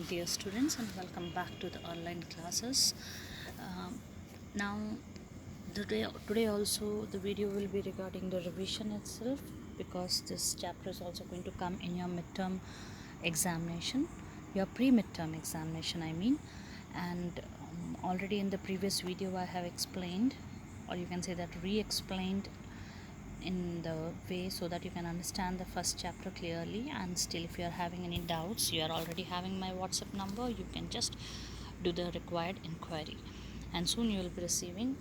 dear students, and welcome back to the online classes. Now today also the video will be regarding the revision itself, because this chapter is also going to come in your midterm examination, your pre-midterm examination I mean. And already in the previous video I have explained, or you can say that re-explained in the way so that you can understand the first chapter clearly. And still, if you are having any doubts, you are already having my WhatsApp number. You can just do the required inquiry, and soon you will be receiving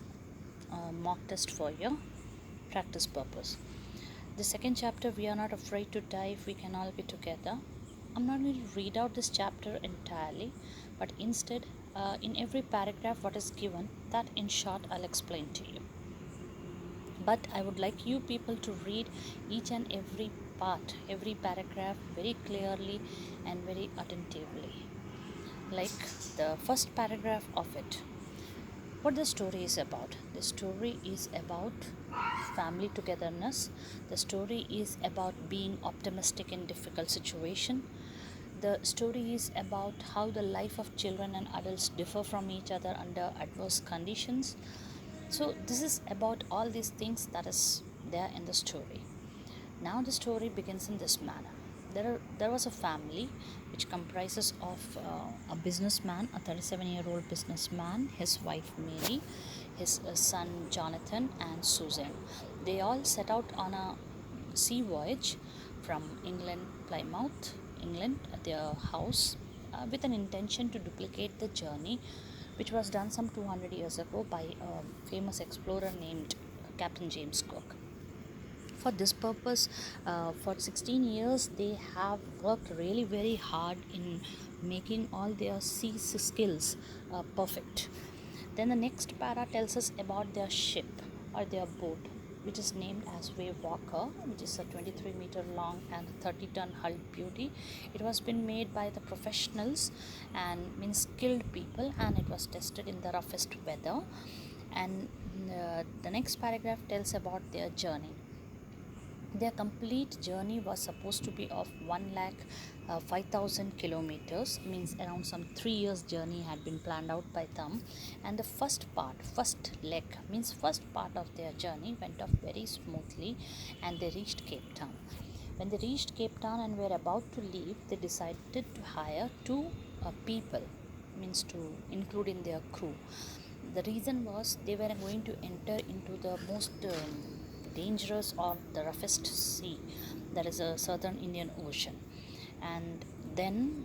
a mock test for your practice purpose. The second chapter, we are not afraid to die if we can all be together. I'm not going to read out this chapter entirely, but instead in every paragraph what is given, that in short I'll explain to you. But I would like you people to read each and every part, every paragraph very clearly and very attentively. Like the first paragraph of it, what the story is about. The story is about family togetherness. The story is about being optimistic in difficult situation. The story is about how the life of children and adults differ from each other under adverse conditions. So this is about all these things that is there in the story. Now the story begins in this manner. There was a family which comprises of a businessman, a 37-year-old businessman, his wife Mary, his son Jonathan, and Susan. They all set out on a sea voyage from Plymouth, England, their house, with an intention to duplicate the journey which was done some 200 years ago by a famous explorer named Captain James Cook. For this purpose, for 16 years they have worked really very hard in making all their sea skills perfect. Then the next para tells us about their ship or their boat, which is named as Wave Walker, which is a 23-meter long and 30-ton hull beauty. It was been made by the professionals and means skilled people, and it was tested in the roughest weather. And the next paragraph tells about their journey. Their complete journey was supposed to be of 1,05,000 kilometers, means around some 3 years journey had been planned out by them. And the first part of their journey went off very smoothly, and they reached Cape Town. When they reached Cape Town and were about to leave, they decided to hire two people, means to include in their crew. The reason was they were going to enter into the most dangerous or the roughest sea, that is a southern Indian Ocean. And then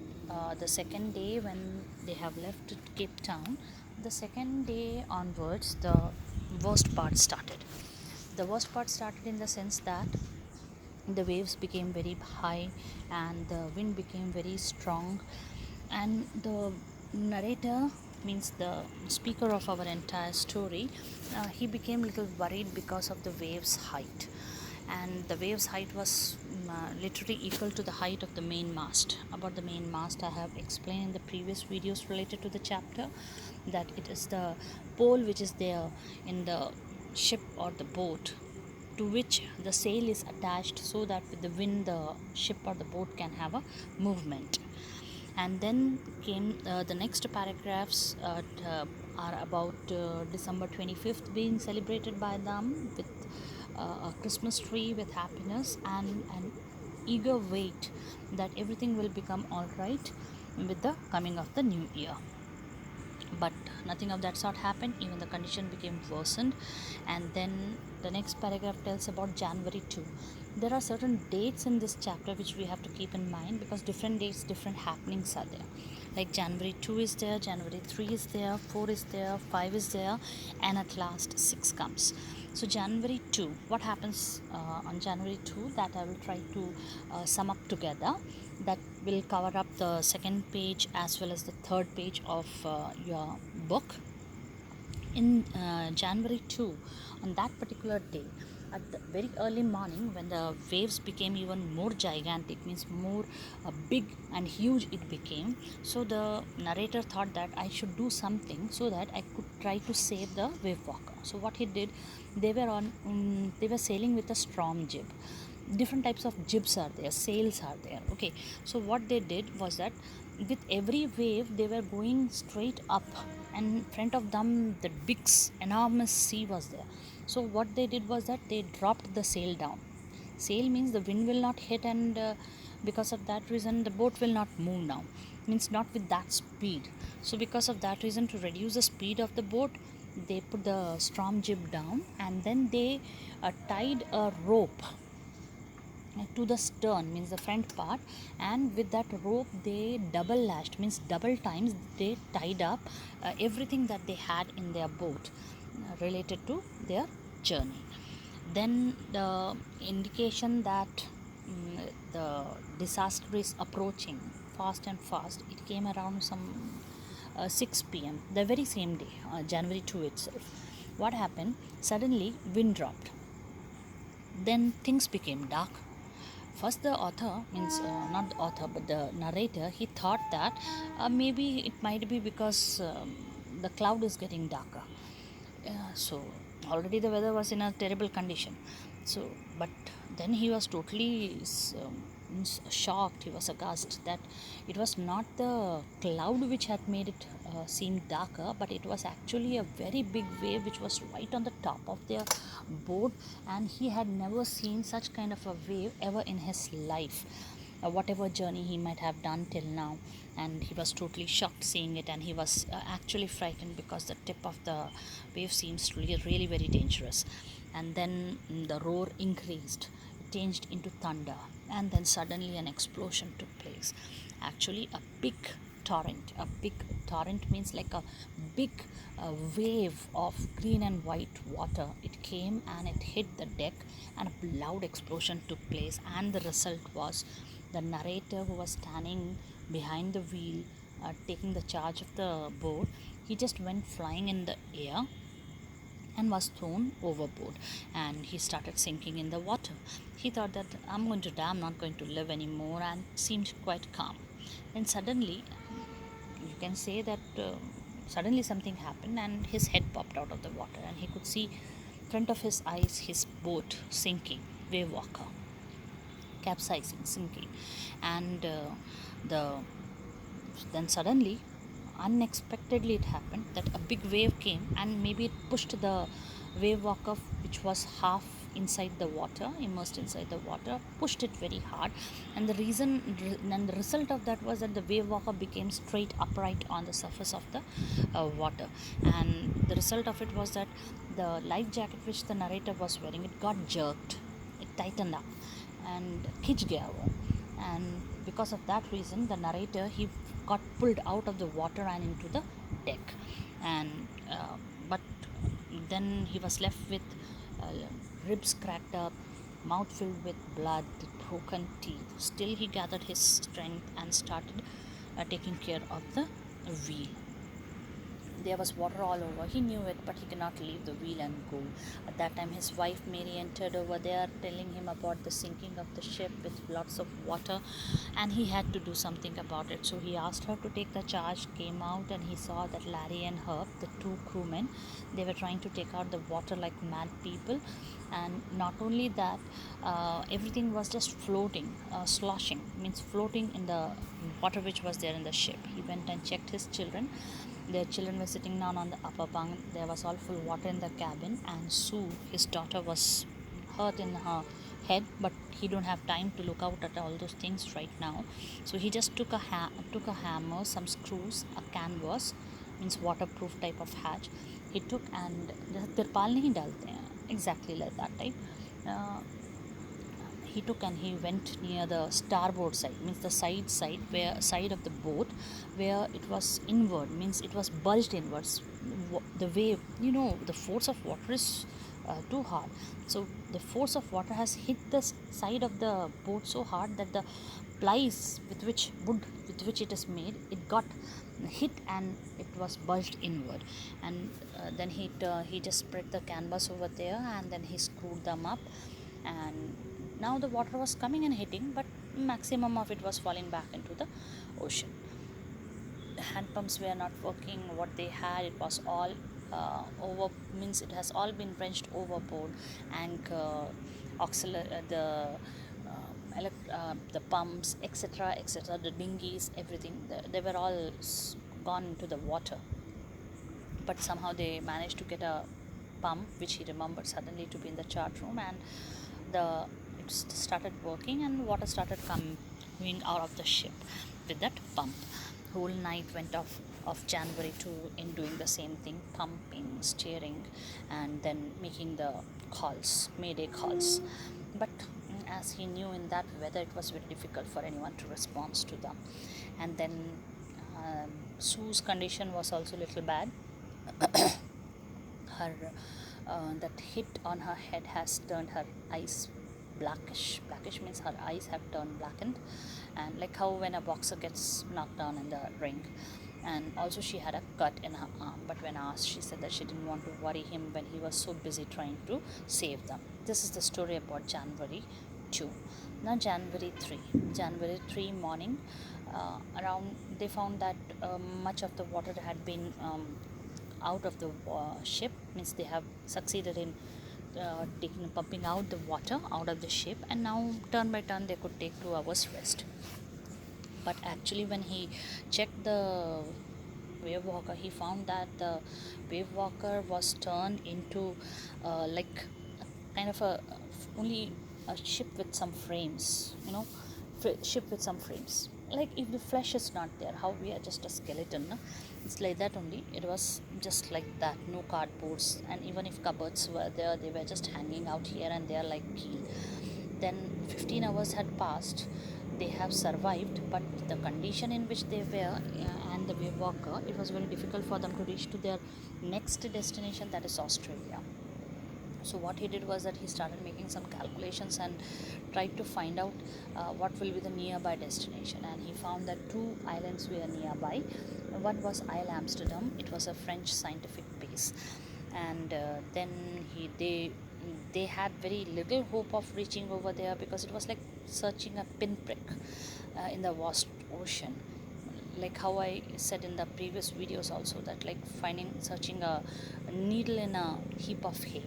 the second day, when they have left Cape Town, the second day onwards, the worst part started. The worst part started in the sense that the waves became very high and the wind became very strong, and the narrator, means the speaker of our entire story, he became little worried because of the waves height. And the waves height was literally equal to the height of the main mast. About the main mast, I have explained in the previous videos related to the chapter, that it is the pole which is there in the ship or the boat, to which the sail is attached, so that with the wind the ship or the boat can have a movement. And then came the next paragraphs are about December 25th being celebrated by them with a Christmas tree with happiness and an eager wait that everything will become all right with the coming of the new year. But nothing of that sort happened. Even the condition became worsened. And then the next paragraph tells about January 2. There are certain dates in this chapter which we have to keep in mind, because different dates, different happenings are there. Like January 2 is there, January 3 is there, 4 is there, 5 is there, and at last 6 comes. So January 2, what happens on January 2, that I will try to sum up together. That will cover up the second page as well as the third page of your book. In January 2, on that particular day, at the very early morning, when the waves became even more gigantic, means more big and huge it became, so the narrator thought that I should do something so that I could try to save the wave walker. So what he did, they were sailing with a storm jib. different types of jibs are there, sails are there. Okay, so what they did was that with every wave they were going straight up, and in front of them the big enormous sea was there. So what they did was that they dropped the sail down. Sail means the wind will not hit, and because of that reason the boat will not move now, means not with that speed. So because of that reason, to reduce the speed of the boat, they put the storm jib down, and then they tied a rope to the stern, means the front part, and with that rope they double lashed, means double times they tied up everything that they had in their boat related to their journey. Then the indication that the disaster is approaching fast and fast, it came around some 6 p.m. the very same day, January 2 itself. What happened? Suddenly wind dropped, then things became dark. First the author, means not the author but the narrator, he thought that maybe it might be because the cloud is getting darker. So already the weather was in a terrible condition. So but then he was totally shocked, he was aghast that it was not the cloud which had made it seem darker, but it was actually a very big wave which was right on the top of their boat, and he had never seen such kind of a wave ever in his life, whatever journey he might have done till now. And he was totally shocked seeing it, and he was actually frightened because the tip of the wave seems really, really very dangerous. And then the roar increased, it changed into thunder, and then suddenly an explosion took place. Actually a big torrent means like a big wave of green and white water, it came and it hit the deck, and a loud explosion took place. And the result was the narrator, who was standing behind the wheel, taking the charge of the boat, he just went flying in the air and was thrown overboard, and he started sinking in the water. He thought that I'm going to die, I'm not going to live anymore, and seemed quite calm. Then suddenly, you can say that suddenly something happened, and his head popped out of the water, and he could see front of his eyes his boat sinking, wave walker capsizing, sinking. And the then suddenly, unexpectedly, it happened that a big wave came, and maybe it pushed the wave walker, which was half inside the water, immersed inside the water, pushed it very hard. And the result of that was that the wave walker became straight upright on the surface of the water. And the result of it was that the life jacket which the narrator was wearing, it got jerked, it tightened up, and खिंच गया वो. And because of that reason, the narrator, he got pulled out of the water and into the deck. And but then he was left with ribs cracked up, mouth filled with blood, broken teeth. Still he gathered his strength and started taking care of the wheel. There was water all over. He knew it, but he could not leave the wheel and go. At that time, his wife Mary entered over there, telling him about the sinking of the ship with lots of water, and he had to do something about it. So he asked her to take the charge, came out, and he saw that Larry and Herb, the two crewmen, they were trying to take out the water like mad people. And not only that, everything was just floating, sloshing, means floating in the water which was there in the ship. He went and checked his children. Their children were sitting down on the upper bunk. There was all full water in the cabin, and Sue, his daughter, was hurt in her head, but he don't have time to look out at all those things right now. So he just took a hammer, some screws, a canvas, means waterproof type of hatch. He took, and तिरपाल नहीं डालते हैं, exactly like that type. He took and he went near the starboard side, means the side of the boat, where it was inward, means it was bulged inwards. The wave, the force of water is too hard. So the force of water has hit the side of the boat so hard that the plies with which it is made, it got hit and it was bulged inward. And then he just spread the canvas over there, and then he screwed them up, and now the water was coming and hitting, but maximum of it was falling back into the ocean. The hand pumps were not working. What they had, it was all over, means it has all been wrenched overboard. And the the pumps, etc., etc., the dinghies, everything, they were all gone into the water. But somehow they managed to get a pump which he remembered suddenly to be in the chart room, and the it started working and water started coming out of the ship with that pump. Whole night went of January to in doing the same thing, pumping, steering, and then making the calls, mayday calls. But as he knew, in that weather it was very difficult for anyone to respond to them. And then Sue's condition was also a little bad. Her that hit on her head has turned her eyes blackish means her eyes have turned blackened, and like how when a boxer gets knocked down in the ring. And also she had a cut in her arm, but when asked, she said that she didn't want to worry him when he was so busy trying to save them. This is the story about January 2. Now January 3 morning, around, they found that much of the water had been out of the ship, means they have succeeded in pumping out the water out of the ship, and now turn by turn they could take 2 hours rest. But actually when he checked the wave walker, he found that the wave walker was turned into like kind of a only a ship with some frames, ship with some frames. Like if the flesh is not there, how we are just a skeleton, no? It's like that only. It was just like that, no cardboards, and even if cupboards were there, they were just hanging out here and there like peel. Then 15 hours had passed. They have survived, but the condition in which they were, and the wave walker, it was very difficult for them to reach to their next destination, that is Australia. So what he did was that he started making some calculations and tried to find out what will be the nearby destination, and he found that 2 islands were nearby. One was Isle Amsterdam. It was a French scientific base, and then they had very little hope of reaching over there, because it was like searching a pinprick in the vast ocean. Like how I said in the previous videos also, that like searching a needle in a heap of hay,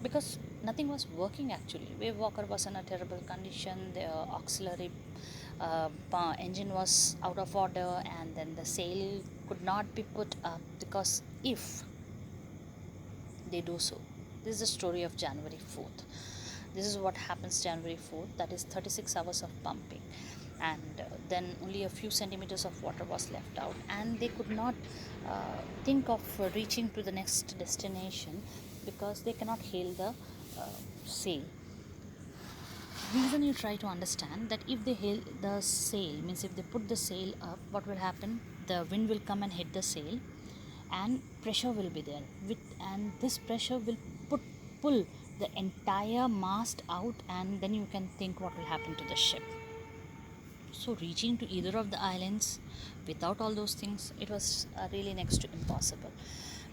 because nothing was working actually. Wave walker was in a terrible condition. The auxiliary engine was out of order, and then the sail could not be put up, because if they do so, this is the story of January 4th. This is what happens January 4th, that is 36 hours of pumping, and then only a few centimeters of water was left out, and they could not think of reaching to the next destination, because they cannot hail the sail. Reason, you try to understand that if they hail the sail, means if they put the sail up, what will happen? The wind will come and hit the sail, and pressure will be there and this pressure will pull the entire mast out, and then you can think what will happen to the ship. So reaching to either of the islands without all those things, it was really next to impossible.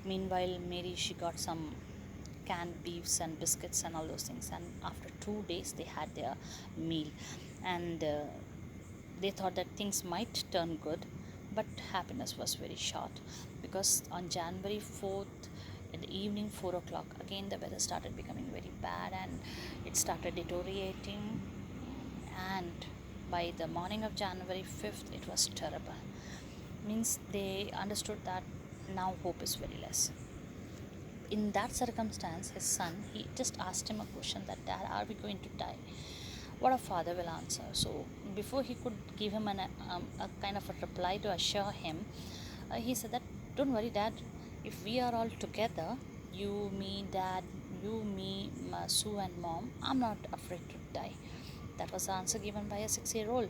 Meanwhile, Mary, she got some canned beefs and biscuits and all those things, and after 2 days they had their meal, and they thought that things might turn good. But happiness was very short, because on January 4th in the evening, 4 o'clock, again the weather started becoming very bad, and it started deteriorating, and by the morning of January 5th it was terrible. Means they understood that now hope is very less. In that circumstance, his son, he just asked him a question, that Dad, are we going to die? What a father will answer. So before he could give him a kind of a reply to assure him, he said that, don't worry Dad, if we are all together, you, me, Dad, you, me, Sue and Mom, I'm not afraid to die. That was the answer given by a 6-year-old.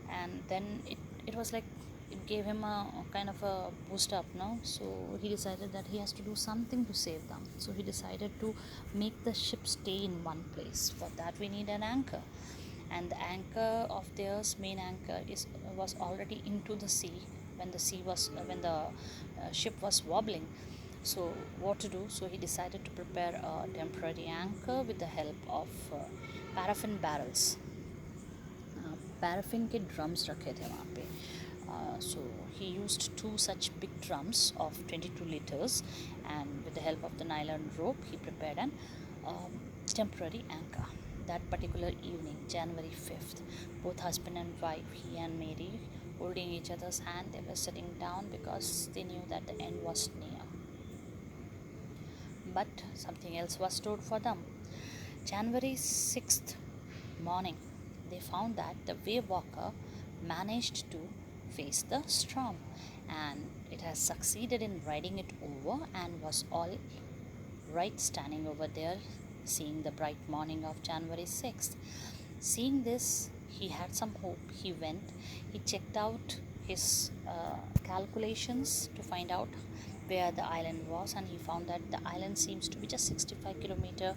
And then it was like, it gave him a kind of a boost up, no? So he decided that he has to do something to save them. So he decided to make the ship stay in one place. For that we need an anchor, and the anchor of theirs, main anchor, was already into the sea when the ship was wobbling. So what to do? So he decided to prepare a temporary anchor with the help of paraffin barrels. Paraffin के drums रखे थे वहाँ पे. So he used 2 such big drums of 22 liters, and with the help of the nylon rope he prepared an temporary anchor. that particular evening, January 5th, both husband and wife, he and Mary, holding each other's hand, they were sitting down because they knew that the end was near. But something else was stored for them. January 6th morning, they found that the wave walker managed to face the storm, and it has succeeded in riding it over and was all right standing over there seeing the bright morning of January 6th. Seeing this, he had some hope. He went, he checked out his calculations to find out where the island was, and he found that the island seems to be just 65-kilometer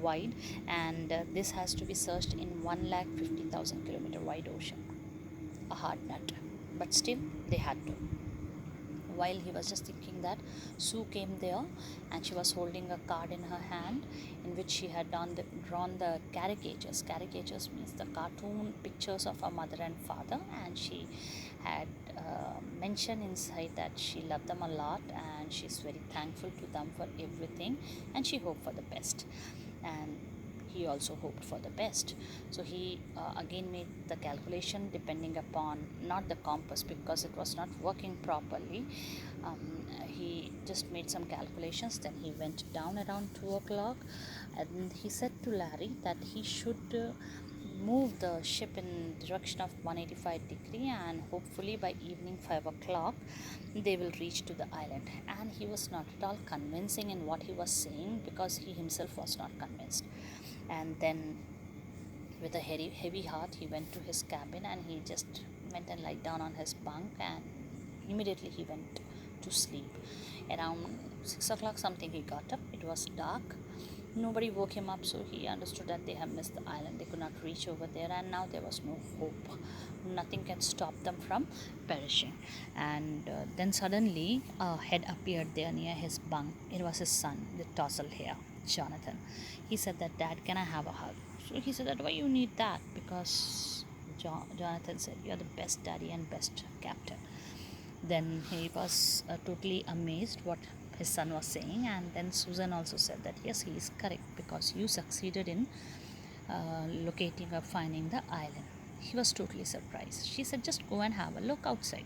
wide, and this has to be searched in 150,000-kilometer wide ocean. A hard nut, but still they had to. While he was just thinking that, Sue came there, and she was holding a card in her hand in which she had drawn the caricatures. Caricatures means the cartoon pictures of her mother and father, and she had mentioned inside that she loved them a lot and she's very thankful to them for everything, and she hoped for the best. And he also hoped for the best. So he again made the calculation depending upon not the compass, because it was not working properly. He just made some calculations. Then he went down around 2 o'clock, and he said to Larry that he should move the ship in direction of 185 degree, and hopefully by evening 5 o'clock they will reach to the island. And he was not at all convincing in what he was saying, because he himself was not convinced. And then with a heavy heart, he went to his cabin, and he just went and lied down on his bunk, and immediately he went to sleep. Around 6 o'clock something, he got up. It was dark. Nobody woke him up, so he understood that they have missed the island. They could not reach over there, and now there was no hope. Nothing can stop them from perishing. And then suddenly a head appeared there near his bunk. It was his son, the tousled hair, Jonathan. He said that, "Dad, can I have a hug?" So he said that, "Why you need that?" Because Jonathan said, "You are the best daddy and best captain." Then he was totally amazed what his son was saying, and then Susan also said that yes, he is correct, because you succeeded in locating or finding the island. He was totally surprised. She said, "Just go and have a look outside.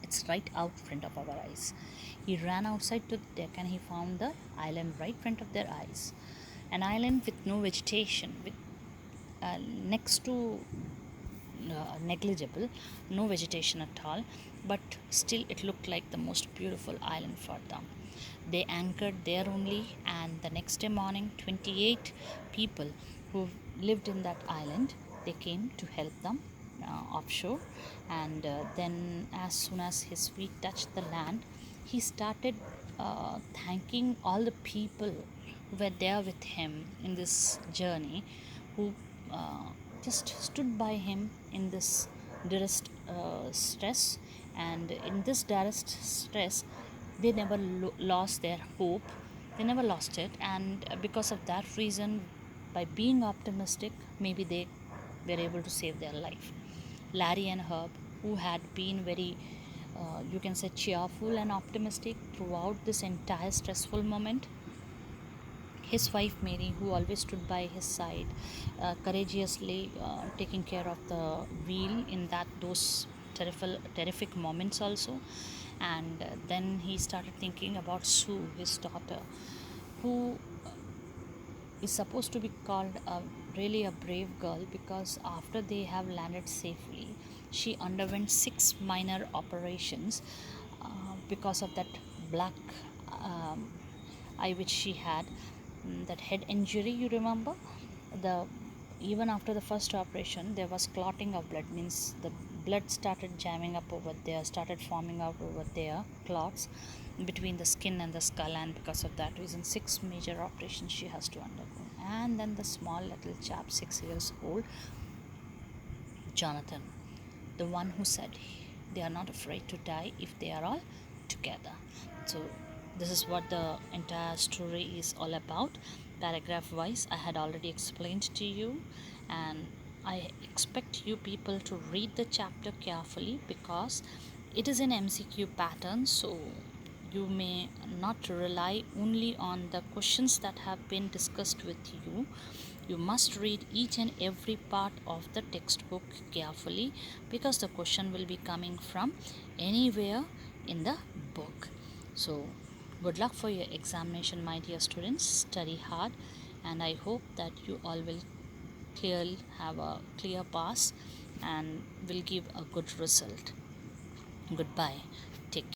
It's right out front of our eyes." He ran outside to the deck, and he found the island right front of their eyes. An island with no vegetation, with next to negligible, no vegetation at all, but still it looked like the most beautiful island for them. They anchored there only, and the next day morning, 28 people who lived in that island, they came to help them offshore. And then as soon as his feet touched the land, he started thanking all the people who were there with him in this journey, who just stood by him in this direst stress. And in this direst stress, they never lost their hope. They never lost it, and because of that reason, by being optimistic, maybe they were able to save their life. Larry and Herb, who had been very you can say cheerful and optimistic throughout this entire stressful moment, his wife Mary, who always stood by his side, courageously taking care of the wheel in those terrific moments also. And then he started thinking about Sue, his daughter, who is supposed to be called really a brave girl, because after they have landed safely, she underwent 6 minor operations because of that black eye which she had, that head injury, you remember. The Even after the first operation, there was clotting of blood, means the blood started jamming up over there, started forming out over there, clots between the skin and the skull, and because of that reason 6 major operations she has to undergo. And then the small little chap, 6 years old, Jonathan, the one who said they are not afraid to die if they are all together. So this is what the entire story is all about. Paragraph wise, I had already explained to you, and I expect you people to read the chapter carefully, because it is in MCQ pattern, so you may not rely only on the questions that have been discussed with you. You must read each and every part of the textbook carefully, because the question will be coming from anywhere in the book. So good luck for your examination, my dear students. Study hard, and I hope that you all will clearly have a clear pass and will give a good result. Goodbye. Take care.